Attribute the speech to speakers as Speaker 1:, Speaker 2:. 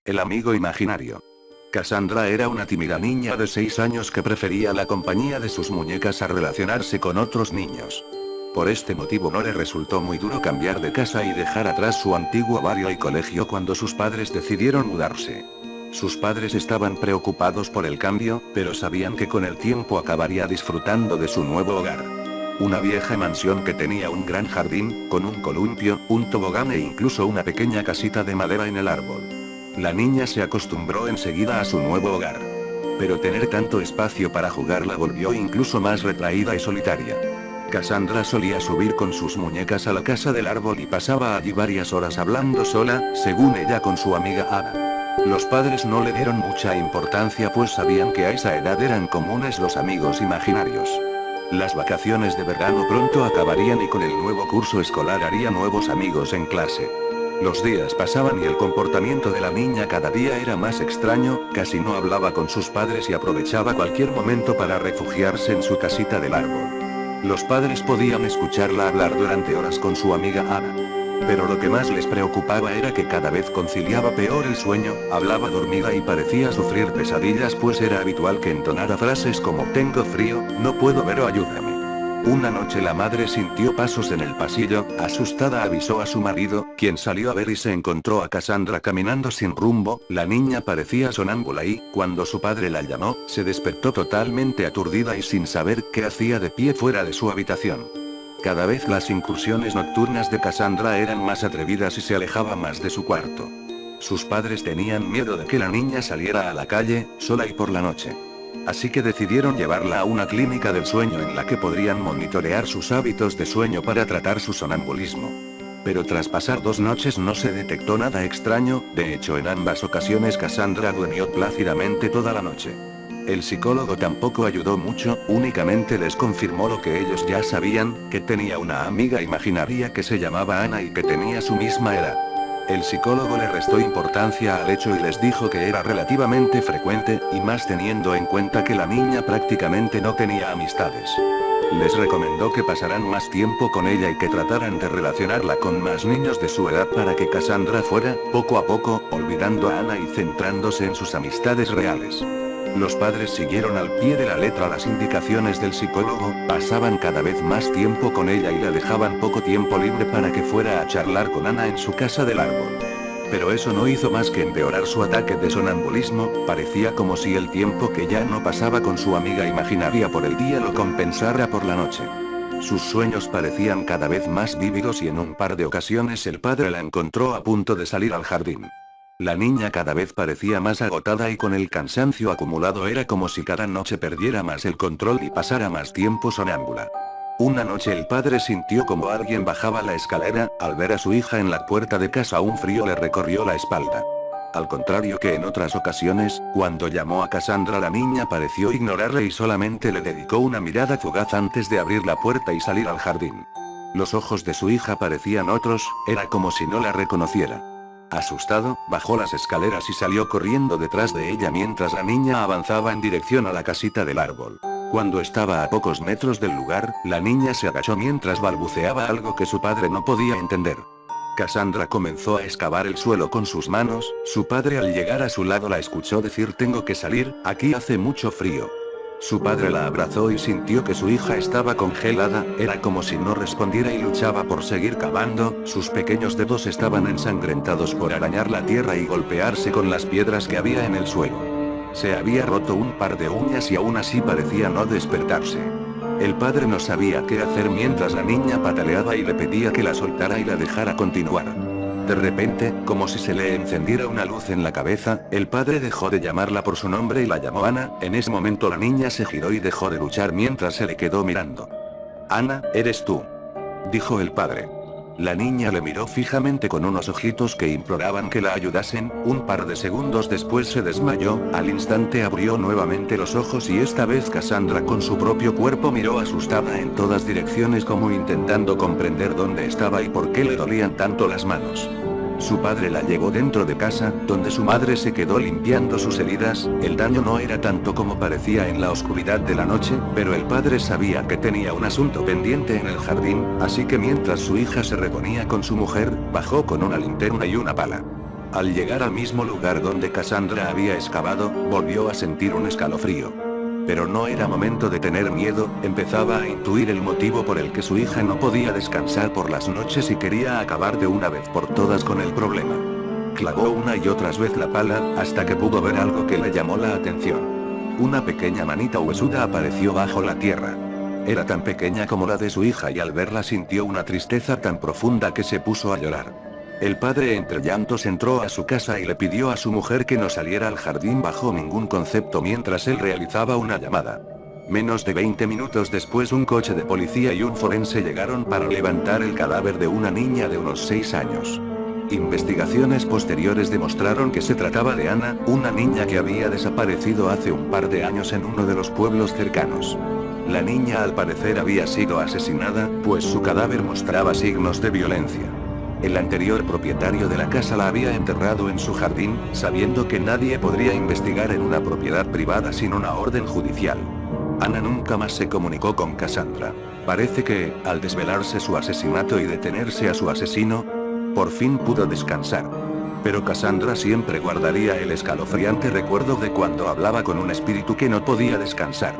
Speaker 1: El amigo imaginario. Cassandra era una tímida niña de 6 años que prefería la compañía de sus muñecas a relacionarse con otros niños. Por este motivo no le resultó muy duro cambiar de casa y dejar atrás su antiguo barrio y colegio cuando sus padres decidieron mudarse. Sus padres estaban preocupados por el cambio, pero sabían que con el tiempo acabaría disfrutando de su nuevo hogar. Una vieja mansión que tenía un gran jardín, con un columpio, un tobogán e incluso una pequeña casita de madera en el árbol. La niña se acostumbró enseguida a su nuevo hogar. Pero tener tanto espacio para jugar la volvió incluso más retraída y solitaria. Cassandra solía subir con sus muñecas a la casa del árbol y pasaba allí varias horas hablando sola, según ella, con su amiga Ana. Los padres no le dieron mucha importancia pues sabían que a esa edad eran comunes los amigos imaginarios. Las vacaciones de verano pronto acabarían y con el nuevo curso escolar haría nuevos amigos en clase. Los días pasaban y el comportamiento de la niña cada día era más extraño, casi no hablaba con sus padres y aprovechaba cualquier momento para refugiarse en su casita del árbol. Los padres podían escucharla hablar durante horas con su amiga Ana. Pero lo que más les preocupaba era que cada vez conciliaba peor el sueño, hablaba dormida y parecía sufrir pesadillas pues era habitual que entonara frases como tengo frío, no puedo ver o ayúdame. Una noche la madre sintió pasos en el pasillo, asustada avisó a su marido, quien salió a ver y se encontró a Cassandra caminando sin rumbo, la niña parecía sonámbula y, cuando su padre la llamó, se despertó totalmente aturdida y sin saber qué hacía de pie fuera de su habitación. Cada vez las incursiones nocturnas de Cassandra eran más atrevidas y se alejaba más de su cuarto. Sus padres tenían miedo de que la niña saliera a la calle, sola y por la noche. Así que decidieron llevarla a una clínica del sueño en la que podrían monitorear sus hábitos de sueño para tratar su sonambulismo. Pero tras pasar 2 noches no se detectó nada extraño, de hecho en ambas ocasiones Cassandra durmió plácidamente toda la noche. El psicólogo tampoco ayudó mucho, únicamente les confirmó lo que ellos ya sabían, que tenía una amiga imaginaria que se llamaba Ana y que tenía su misma edad. El psicólogo le restó importancia al hecho y les dijo que era relativamente frecuente, y más teniendo en cuenta que la niña prácticamente no tenía amistades. Les recomendó que pasaran más tiempo con ella y que trataran de relacionarla con más niños de su edad para que Cassandra fuera, poco a poco, olvidando a Ana y centrándose en sus amistades reales. Los padres siguieron al pie de la letra las indicaciones del psicólogo, pasaban cada vez más tiempo con ella y le dejaban poco tiempo libre para que fuera a charlar con Ana en su casa del árbol. Pero eso no hizo más que empeorar su ataque de sonambulismo, parecía como si el tiempo que ya no pasaba con su amiga imaginaria por el día lo compensara por la noche. Sus sueños parecían cada vez más vívidos y en un par de ocasiones el padre la encontró a punto de salir al jardín. La niña cada vez parecía más agotada y con el cansancio acumulado era como si cada noche perdiera más el control y pasara más tiempo sonámbula. Una noche el padre sintió como alguien bajaba la escalera, al ver a su hija en la puerta de casa un frío le recorrió la espalda. Al contrario que en otras ocasiones, cuando llamó a Cassandra la niña pareció ignorarle y solamente le dedicó una mirada fugaz antes de abrir la puerta y salir al jardín. Los ojos de su hija parecían otros, era como si no la reconociera. Asustado, bajó las escaleras y salió corriendo detrás de ella mientras la niña avanzaba en dirección a la casita del árbol. Cuando estaba a pocos metros del lugar, la niña se agachó mientras balbuceaba algo que su padre no podía entender. Cassandra comenzó a excavar el suelo con sus manos, su padre al llegar a su lado la escuchó decir tengo que salir, aquí hace mucho frío. Su padre la abrazó y sintió que su hija estaba congelada, era como si no respondiera y luchaba por seguir cavando, sus pequeños dedos estaban ensangrentados por arañar la tierra y golpearse con las piedras que había en el suelo. Se había roto un par de uñas y aún así parecía no despertarse. El padre no sabía qué hacer mientras la niña pataleaba y le pedía que la soltara y la dejara continuar. De repente, como si se le encendiera una luz en la cabeza, el padre dejó de llamarla por su nombre y la llamó Ana, en ese momento la niña se giró y dejó de luchar mientras se le quedó mirando. Ana, eres tú, dijo el padre. La niña le miró fijamente con unos ojitos que imploraban que la ayudasen, un par de segundos después se desmayó, al instante abrió nuevamente los ojos y esta vez Cassandra con su propio cuerpo miró asustada en todas direcciones como intentando comprender dónde estaba y por qué le dolían tanto las manos. Su padre la llevó dentro de casa, donde su madre se quedó limpiando sus heridas, el daño no era tanto como parecía en la oscuridad de la noche, pero el padre sabía que tenía un asunto pendiente en el jardín, así que mientras su hija se reponía con su mujer, bajó con una linterna y una pala. Al llegar al mismo lugar donde Cassandra había excavado, volvió a sentir un escalofrío. Pero no era momento de tener miedo, empezaba a intuir el motivo por el que su hija no podía descansar por las noches y quería acabar de una vez por todas con el problema. Clavó una y otras vez la pala, hasta que pudo ver algo que le llamó la atención. Una pequeña manita huesuda apareció bajo la tierra. Era tan pequeña como la de su hija y al verla sintió una tristeza tan profunda que se puso a llorar. El padre entre llantos entró a su casa y le pidió a su mujer que no saliera al jardín bajo ningún concepto mientras él realizaba una llamada. Menos de 20 minutos después un coche de policía y un forense llegaron para levantar el cadáver de una niña de unos 6 años. Investigaciones posteriores demostraron que se trataba de Anna, una niña que había desaparecido hace un par de años en uno de los pueblos cercanos. La niña al parecer había sido asesinada, pues su cadáver mostraba signos de violencia. El anterior propietario de la casa la había enterrado en su jardín, sabiendo que nadie podría investigar en una propiedad privada sin una orden judicial. Anna nunca más se comunicó con Cassandra. Parece que, al desvelarse su asesinato y detenerse a su asesino, por fin pudo descansar. Pero Cassandra siempre guardaría el escalofriante recuerdo de cuando hablaba con un espíritu que no podía descansar.